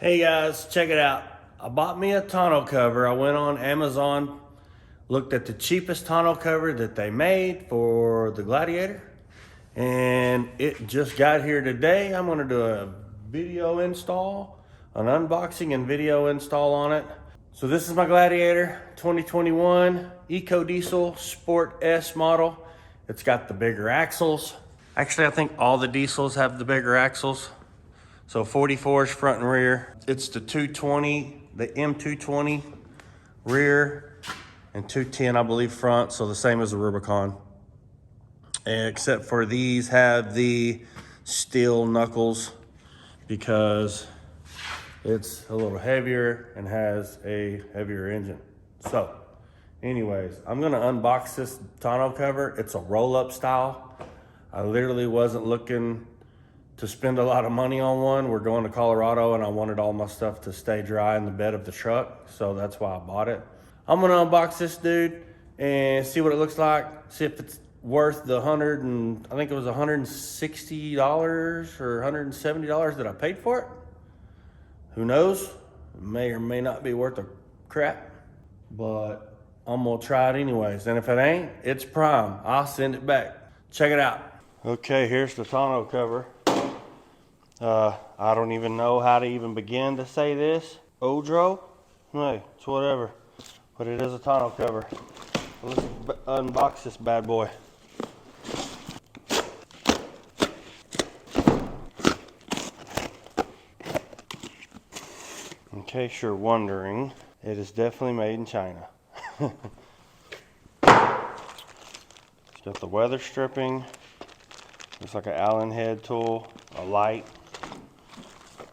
Hey guys, check it out. I bought me a tonneau cover. I went on Amazon, looked at the cheapest tonneau cover that they made for the Gladiator, and it just got here today. I'm gonna do a video install, an unboxing and video install on it. So this is my Gladiator 2021 Eco Diesel Sport S model. It's got the bigger axles. Actually, I think all the diesels have the bigger axles. So 44s front and rear. It's the 220, the M220 rear and 210, I believe, front. So the same as the Rubicon. Except for these have the steel knuckles because it's a little heavier and has a heavier engine. So anyways, I'm gonna unbox this tonneau cover. It's a roll-up style. I literally wasn't looking to spend a lot of money on one. We're going to Colorado and I wanted all my stuff to stay dry in the bed of the truck. So that's why I bought it. I'm gonna unbox this dude and see what it looks like. See if it's worth the I think it was $160 or $170 that I paid for it. Who knows? It may or may not be worth a crap, but I'm gonna try it anyways. And if it ain't, it's prime. I'll send it back. Check it out. Okay, here's the tonneau cover. I don't even know how to even begin to say this. Odro? Hey, it's whatever. But it is a tonneau cover. Let's unbox this bad boy. In case you're wondering, it is definitely made in China. It's got the weather stripping. Looks like an Allen head tool, a light,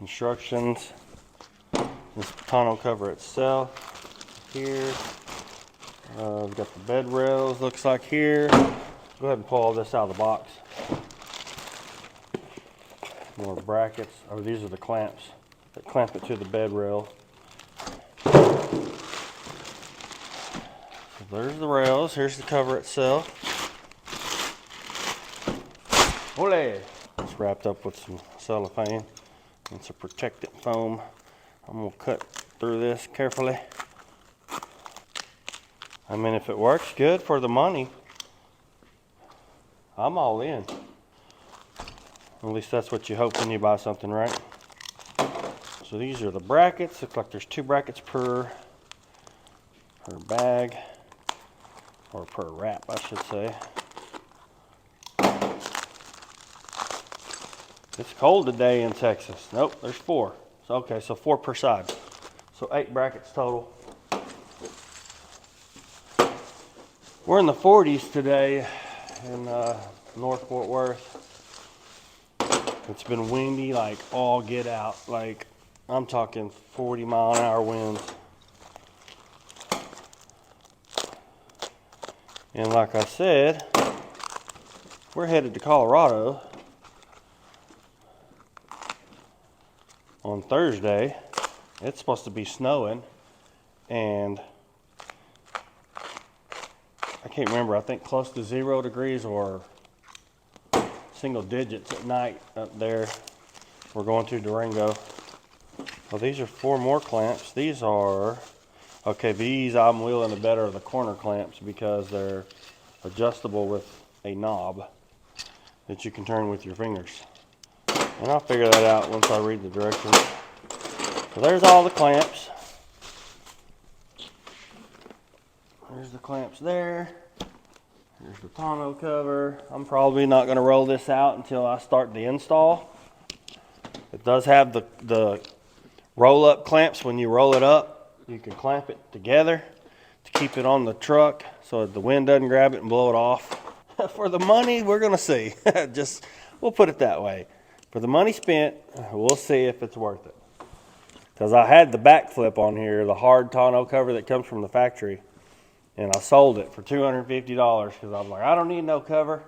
instructions, this tonneau cover itself here. We've got the bed rails, looks like here. Go ahead and pull all this out of the box. More brackets. Oh, these are the clamps that clamp it to the bed rail. So there's the rails. Here's the cover itself. Ole! It's wrapped up with some cellophane and some protectant foam. I'm gonna cut through this carefully. I mean, if it works good for the money, I'm all in. At least that's what you hope when you buy something, right? So these are the brackets. Looks like there's 2 brackets per bag, or per wrap, I should say. It's cold today in Texas. Nope, there's 4. So, okay, so 4 per side. So 8 brackets total. We're in the 40s today in North Fort Worth. It's been windy like all get out. Like, I'm talking 40-mile-an-hour winds. And like I said, we're headed to Colorado on Thursday. It's supposed to be snowing, and I can't remember, I think close to 0 degrees or single digits at night up there. We're going to Durango. Well, these are 4 more clamps. These are, okay, these I'm willing the better of the corner clamps because they're adjustable with a knob that you can turn with your fingers. And I'll figure that out once I read the directions. So there's all the clamps. There's the clamps there. Here's the tonneau cover. I'm probably not going to roll this out until I start the install. It does have the roll-up clamps. When you roll it up, you can clamp it together to keep it on the truck so the wind doesn't grab it and blow it off. For the money, we're going to see. We'll put it that way. For the money spent, we'll see if it's worth it. Because I had the backflip on here, the hard tonneau cover that comes from the factory. And I sold it for $250 because I was like, I don't need no cover.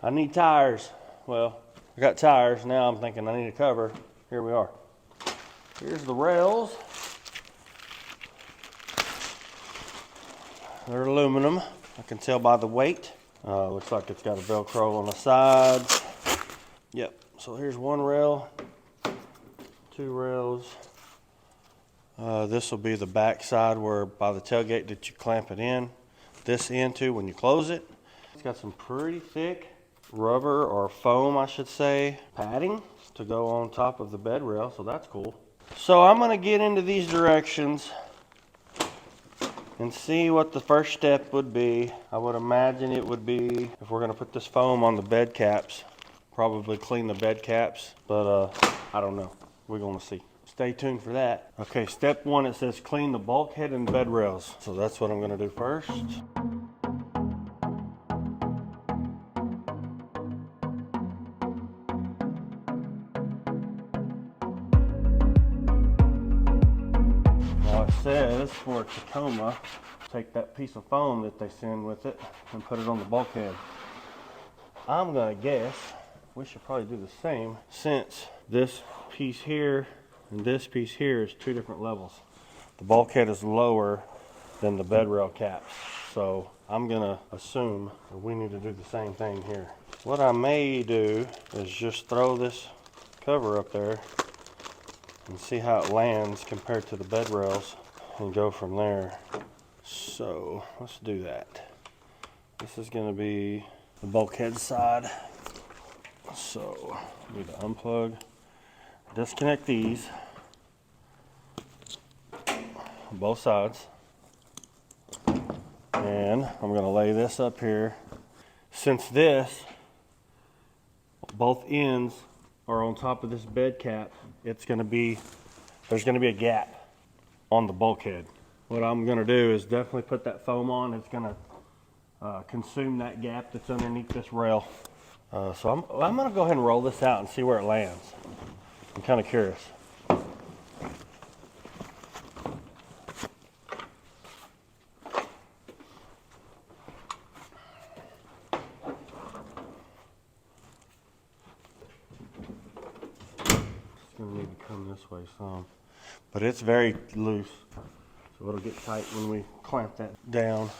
I need tires. Well, I got tires. Now I'm thinking I need a cover. Here we are. Here's the rails. They're aluminum. I can tell by the weight. Looks like it's got a Velcro on the sides. Yep, so here's one rail, 2 rails. This will be the back side where by the tailgate that you clamp it in this into when you close it. It's got some pretty thick rubber or foam, I should say, padding to go on top of the bed rail, so that's cool. So I'm gonna get into these directions and see what the first step would be. I would imagine it would be, if we're gonna put this foam on the bed caps, probably clean the bed caps, but I don't know. We're gonna see. Stay tuned for that. Okay, step 1, it says clean the bulkhead and bed rails. So that's what I'm gonna do first. Now it says for Tacoma, take that piece of foam that they send with it and put it on the bulkhead. I'm gonna guess we should probably do the same, since this piece here and this piece here is 2 different levels. The bulkhead is lower than the bed rail caps, so I'm gonna assume that we need to do the same thing here. What I may do is just throw this cover up there and see how it lands compared to the bed rails and go from there. So let's do that. This is gonna be the bulkhead side. So we need to unplug, disconnect these, both sides, and I'm gonna lay this up here. Since this, both ends are on top of this bed cap, there's gonna be a gap on the bulkhead. What I'm gonna do is definitely put that foam on. It's gonna consume that gap that's underneath this rail. So I'm gonna go ahead and roll this out and see where it lands. I'm kind of curious. It's gonna need to come this way some, but it's very loose, so it'll get tight when we clamp that down.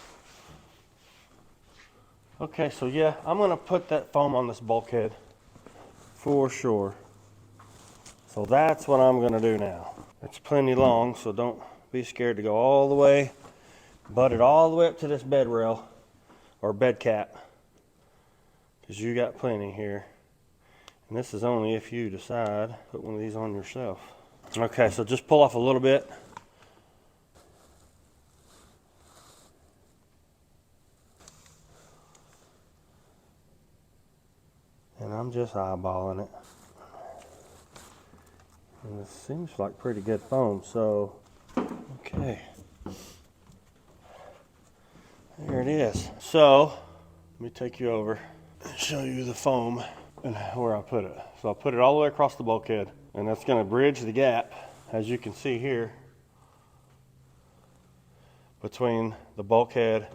Okay, so yeah, I'm gonna put that foam on this bulkhead for sure. So that's what I'm gonna do now. It's plenty long, so don't be scared to go all the way, butt it all the way up to this bed rail or bed cap, because you got plenty here. And this is only if you decide to put one of these on yourself. Okay, so just pull off a little bit. And I'm just eyeballing it. And it seems like pretty good foam, so, okay. There it is. So, let me take you over and show you the foam and where I put it. So I put it all the way across the bulkhead, and that's gonna bridge the gap, as you can see here, between the bulkhead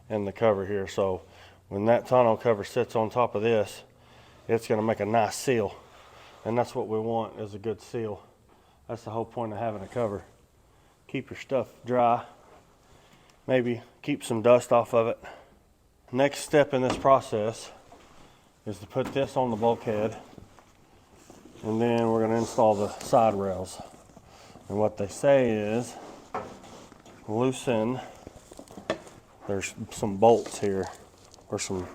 and the cover here. So when that tonneau cover sits on top of this, it's gonna make a nice seal. And that's what we want, is a good seal. That's the whole point of having a cover. Keep your stuff dry. Maybe keep some dust off of it. Next step in this process is to put this on the bulkhead, and then we're gonna install the side rails. And what they say is loosen, there's some bolts here, or some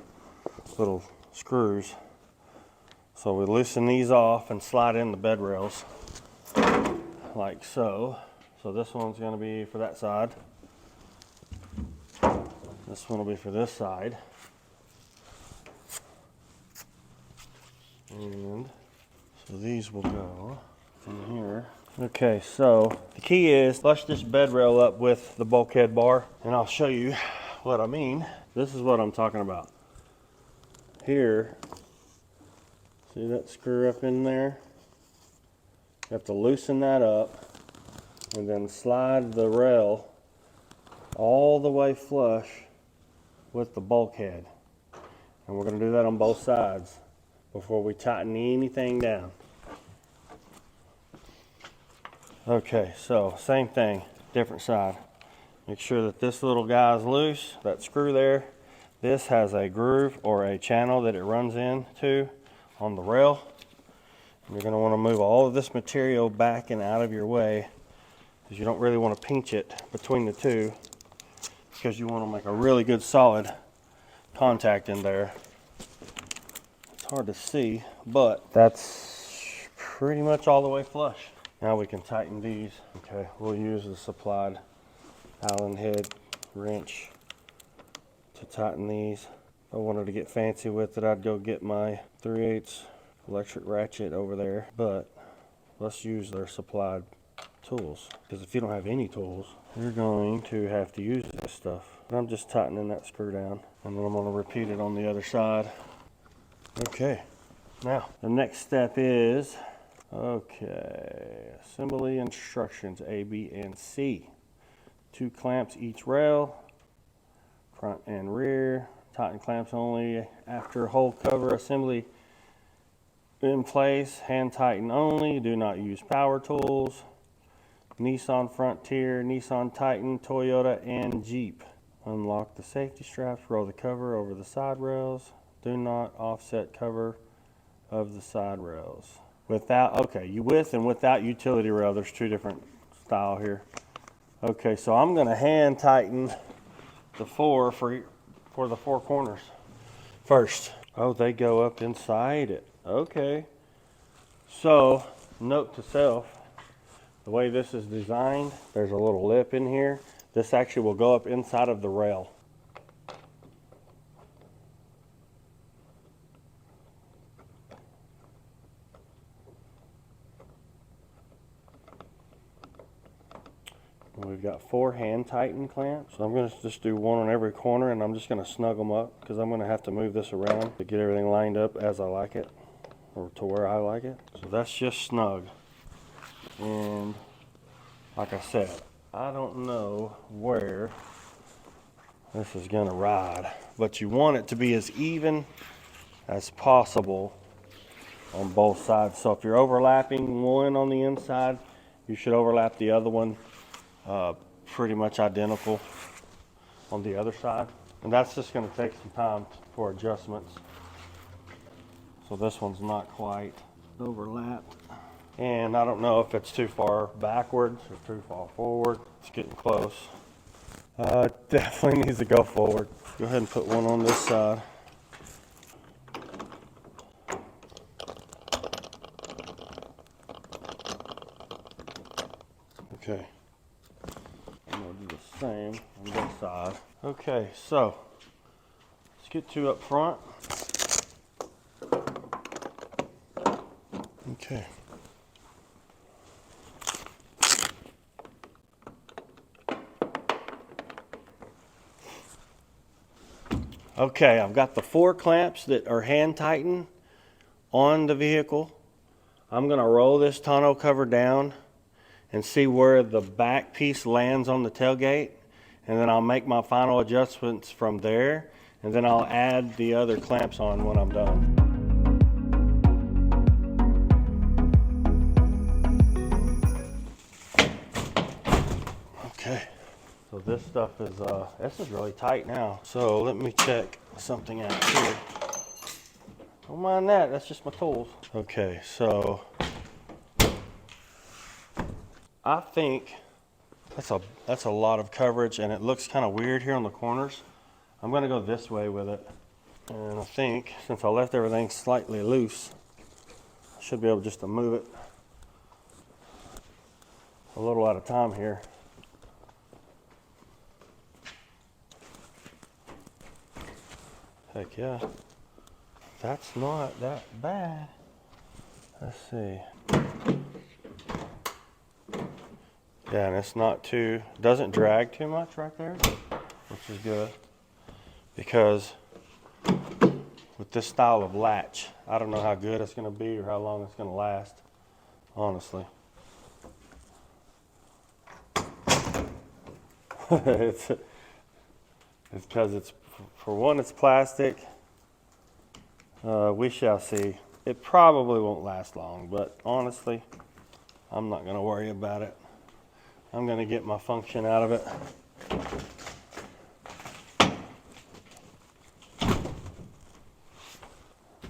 little screws. So we loosen these off and slide in the bed rails, like so. So this one's gonna be for that side. This one will be for this side. And so these will go in here. Okay, so the key is flush this bed rail up with the bulkhead bar, and I'll show you what I mean. This is what I'm talking about. Here, see that screw up in there? You have to loosen that up and then slide the rail all the way flush with the bulkhead. And we're going to do that on both sides before we tighten anything down. Okay, so same thing, different side. Make sure that this little guy is loose, that screw there. This has a groove or a channel that it runs into on the rail. You're going to want to move all of this material back and out of your way, because you don't really want to pinch it between the two, because you want to make a really good solid contact in there. It's hard to see, but that's pretty much all the way flush. Now we can tighten these. Okay, we'll use the supplied Allen head wrench to tighten these. If I wanted to get fancy with it, I'd go get my 3/8 electric ratchet over there, but let's use their supplied tools, because if you don't have any tools, you're going to have to use this stuff. But I'm just tightening that screw down, and then I'm going to repeat it on the other side. Okay, now the next step is, okay, assembly instructions A, B, and C. 2 clamps each rail, front and rear. Tighten clamps only after whole cover assembly in place. Hand tighten only. Do not use power tools. Nissan Frontier, Nissan Titan, Toyota, and Jeep. Unlock the safety straps. Roll the cover over the side rails. Do not offset cover of the side rails. Without, okay, with and without utility rail. There's 2 different style here. Okay, so I'm going to hand tighten the 4 for the 4 corners first. Oh, they go up inside it. Okay. So, note to self, the way this is designed, there's a little lip in here. This actually will go up inside of the rail. We've got 4 hand tighten clamps. So I'm going to just do 1 on every corner, and I'm just going to snug them up, because I'm going to have to move this around to get everything lined up as I like it, or to where I like it. So that's just snug. And like I said, I don't know where this is going to ride, but you want it to be as even as possible on both sides. So if you're overlapping one on the inside, you should overlap the other one pretty much identical on the other side. And that's just going to take some time for adjustments. So this one's not quite overlapped. And I don't know if it's too far backwards or too far forward. It's getting close. It definitely needs to go forward. Go ahead and put one on this side. Okay. I'm going to do the same on this side. Okay, so let's get 2 up front. Okay. Okay, I've got the 4 clamps that are hand tightened on the vehicle. I'm going to roll this tonneau cover down and see where the back piece lands on the tailgate, and then I'll make my final adjustments from there, and then I'll add the other clamps on when I'm done. Okay, so this stuff is this is really tight now. So let me check something out here. Don't mind that, that's just my tools. Okay, so I think that's a lot of coverage, and it looks kind of weird here on the corners. I'm going to go this way with it, and I think since I left everything slightly loose, I should be able just to move it a little at a time here. Heck yeah, that's not that bad. Let's see. Yeah, and it's not too, doesn't drag too much right there, which is good, because with this style of latch, I don't know how good it's going to be or how long it's going to last, honestly. It's because it's, for one, it's plastic. We shall see. It probably won't last long, but honestly, I'm not going to worry about it. I'm going to get my function out of it.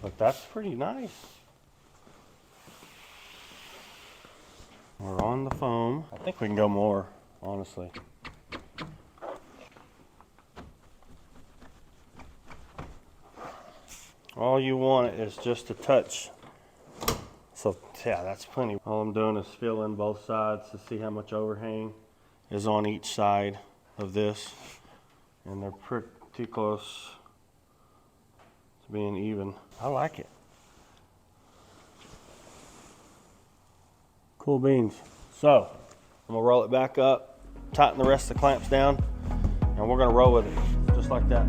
But that's pretty nice. on the foam. I think we can go more, honestly. All you want is just a touch. So yeah, that's plenty. All I'm doing is feeling both sides to see how much overhang is on each side of this. And they're pretty close to being even. I like it. Cool beans. So I'm gonna roll it back up, tighten the rest of the clamps down, and we're gonna roll with it, just like that.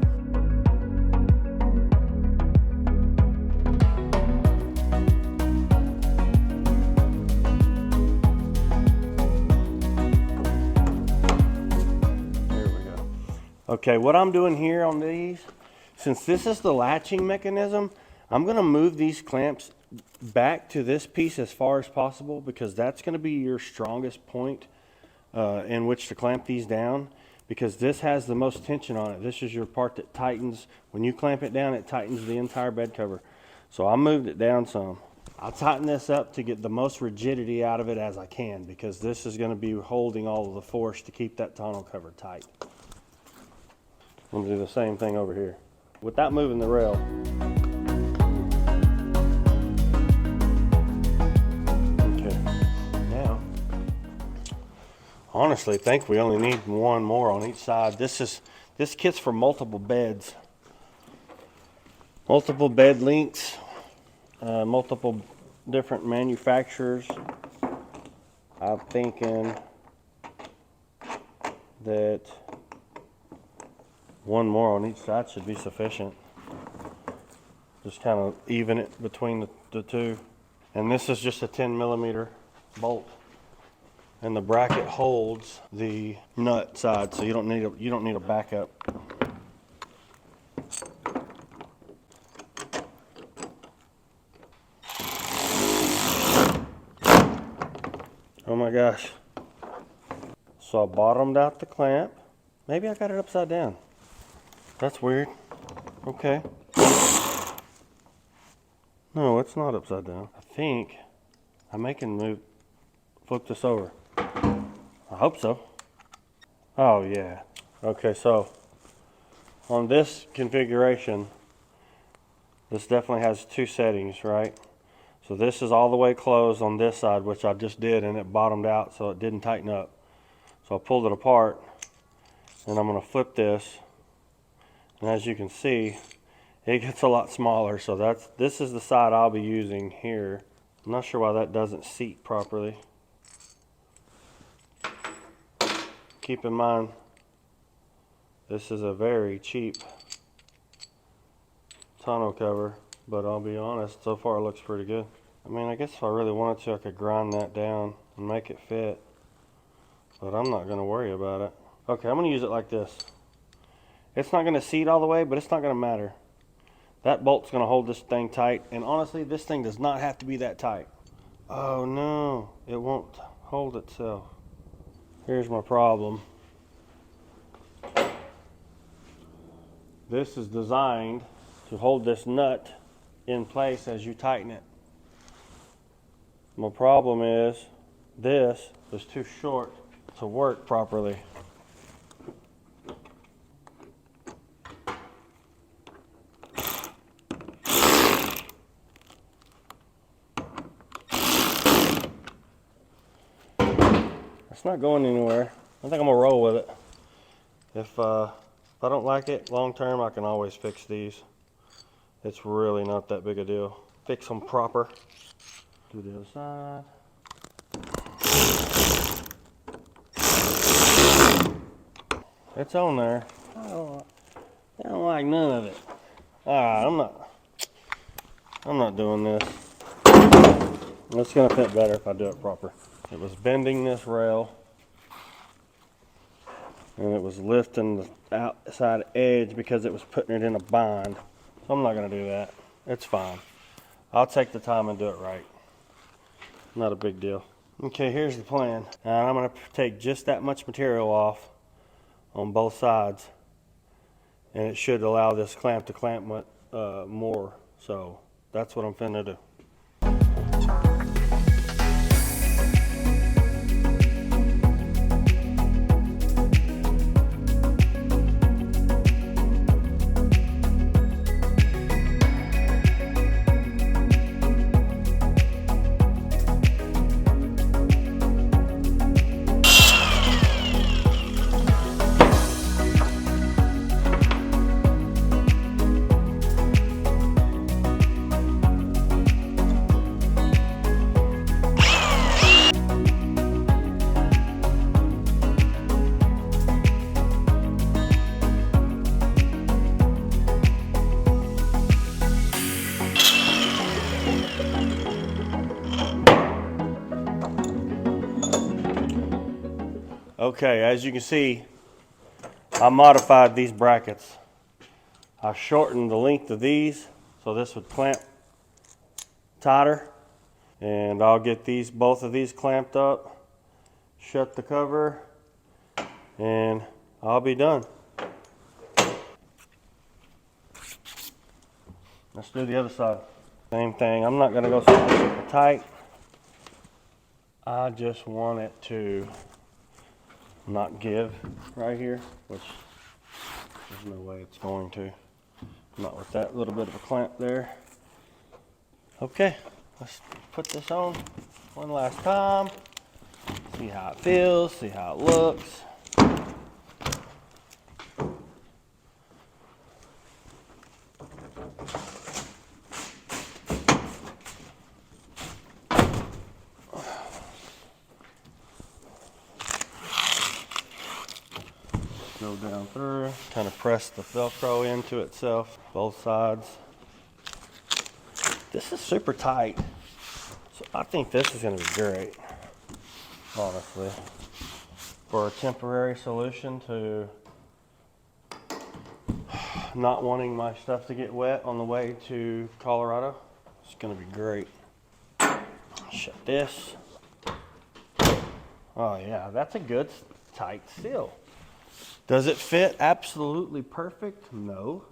Okay, what I'm doing here on these, since this is the latching mechanism, I'm gonna move these clamps back to this piece as far as possible, because that's gonna be your strongest point in which to clamp these down, because this has the most tension on it. This is your part that tightens. When you clamp it down, it tightens the entire bed cover. So I moved it down some. I'll tighten this up to get the most rigidity out of it as I can, because this is gonna be holding all of the force to keep that tonneau cover tight. I'm gonna do the same thing over here without moving the rail. Okay, now, honestly, I think we only need one more on each side. This kit's for multiple beds, multiple bed lengths, multiple different manufacturers. I'm thinking that one more on each side should be sufficient. Just kind of even it between the two. And this is just a 10mm bolt. And the bracket holds the nut side, so you don't need a backup. Oh my gosh. So I bottomed out the clamp. Maybe I got it upside down. That's weird. Okay. No, it's not upside down. I think I can flip this over. I hope so. Oh yeah. Okay, so on this configuration, this definitely has two settings, right? So this is all the way closed on this side, which I just did, and it bottomed out, so it didn't tighten up. So I pulled it apart, and I'm gonna flip this. And as you can see, it gets a lot smaller. So this is the side I'll be using here. I'm not sure why that doesn't seat properly. Keep in mind, this is a very cheap tonneau cover, but I'll be honest, so far it looks pretty good. I mean, I guess if I really wanted to, I could grind that down and make it fit, but I'm not gonna worry about it. Okay, I'm gonna use it like this. It's not gonna seat all the way, but it's not gonna matter. That bolt's gonna hold this thing tight, and honestly, this thing does not have to be that tight. Oh no, it won't hold itself. Here's my problem. This is designed to hold this nut in place as you tighten it. My problem is this is too short to work properly. It's not going anywhere. I think I'm gonna roll with it. If I don't like it long term, I can always fix these. It's really not that big a deal. Fix them proper. Do the other side. It's on there. I don't like none of it. Alright, I'm not doing this. It's gonna fit better if I do it proper. It was bending this rail, and it was lifting the outside edge because it was putting it in a bind. So I'm not gonna do that. It's fine. I'll take the time and do it right. Not a big deal. Okay, here's the plan. And I'm gonna take just that much material off on both sides, and it should allow this clamp to clamp more. So that's what I'm finna do. Okay, as you can see, I modified these brackets. I shortened the length of these so this would clamp tighter, and I'll get both of these clamped up, shut the cover, and I'll be done. Let's do the other side. Same thing. I'm not going to go super tight. I just want it to not give right here, which there's no way it's going to. Not with that little bit of a clamp there. Okay, let's put this on one last time. See how it feels, see how it looks. Go down through, kind of press the Velcro into itself, both sides. This is super tight, so I think this is going to be great, honestly, for a temporary solution to not wanting my stuff to get wet on the way to Colorado. It's going to be great. Shut this. Oh yeah, that's a good tight seal. Does it fit absolutely perfect? No.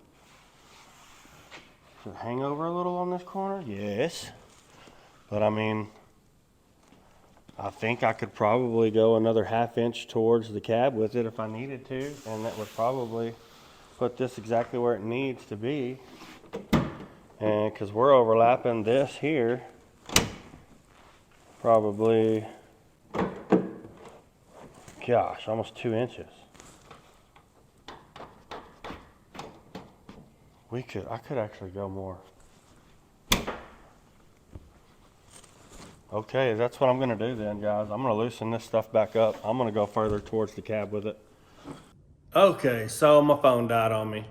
Does it hang over a little on this corner? Yes. But I mean, I think I could probably go another 1/2 inch towards the cab with it if I needed to, and that would probably put this exactly where it needs to be. And because we're overlapping this here, probably, gosh, almost 2 inches. I could actually go more. Okay, that's what I'm gonna do then, guys. I'm gonna loosen this stuff back up. I'm gonna go further towards the cab with it. Okay, so my phone died on me,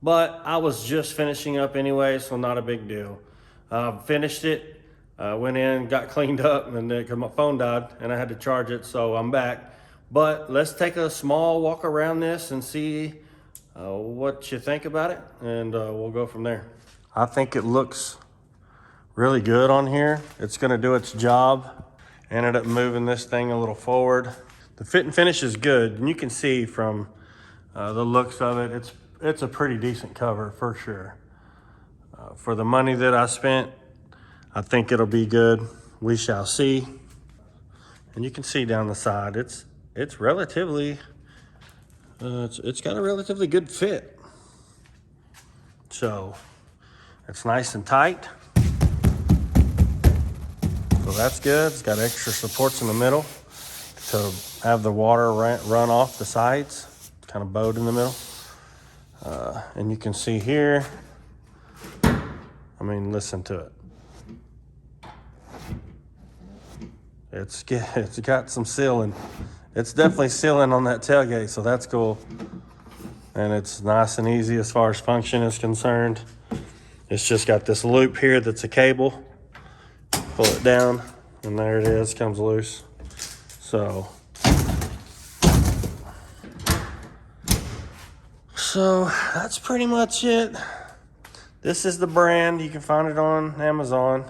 but I was just finishing up anyway, so not a big deal. Finished it, went in, got cleaned up, and then, cause my phone died and I had to charge it, so I'm back. But let's take a small walk around this and see what you think about it, and we'll go from there. I think it looks really good on here. It's gonna do its job. Ended up moving this thing a little forward. The fit and finish is good, and you can see from the looks of it, it's a pretty decent cover for sure. For the money that I spent, I think it'll be good. We shall see. And you can see down the side, it's relatively, it's got a relatively good fit. So it's nice and tight. So that's good. It's got extra supports in the middle to have the water run off the sides. It's kind of bowed in the middle. And you can see here, I mean, listen to it. It's got some sealing. It's definitely sealing on that tailgate, so that's cool. And it's nice and easy as far as function is concerned. It's just got this loop here that's a cable. Pull it down, and there it is, comes loose. So that's pretty much it. This is the brand. You can find it on Amazon.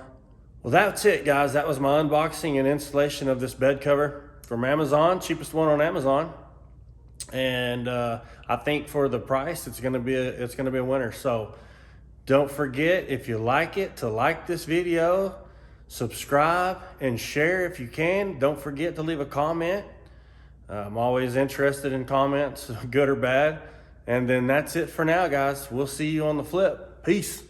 Well, that's it, guys. That was my unboxing and installation of this bed cover from Amazon. Cheapest one on Amazon. And I think for the price, it's gonna be a winner. So don't forget, if you like it, to like this video, subscribe, and share if you can. Don't forget to leave a comment. I'm always interested in comments, good or bad. And then that's it for now, guys. We'll see you on the flip. Peace.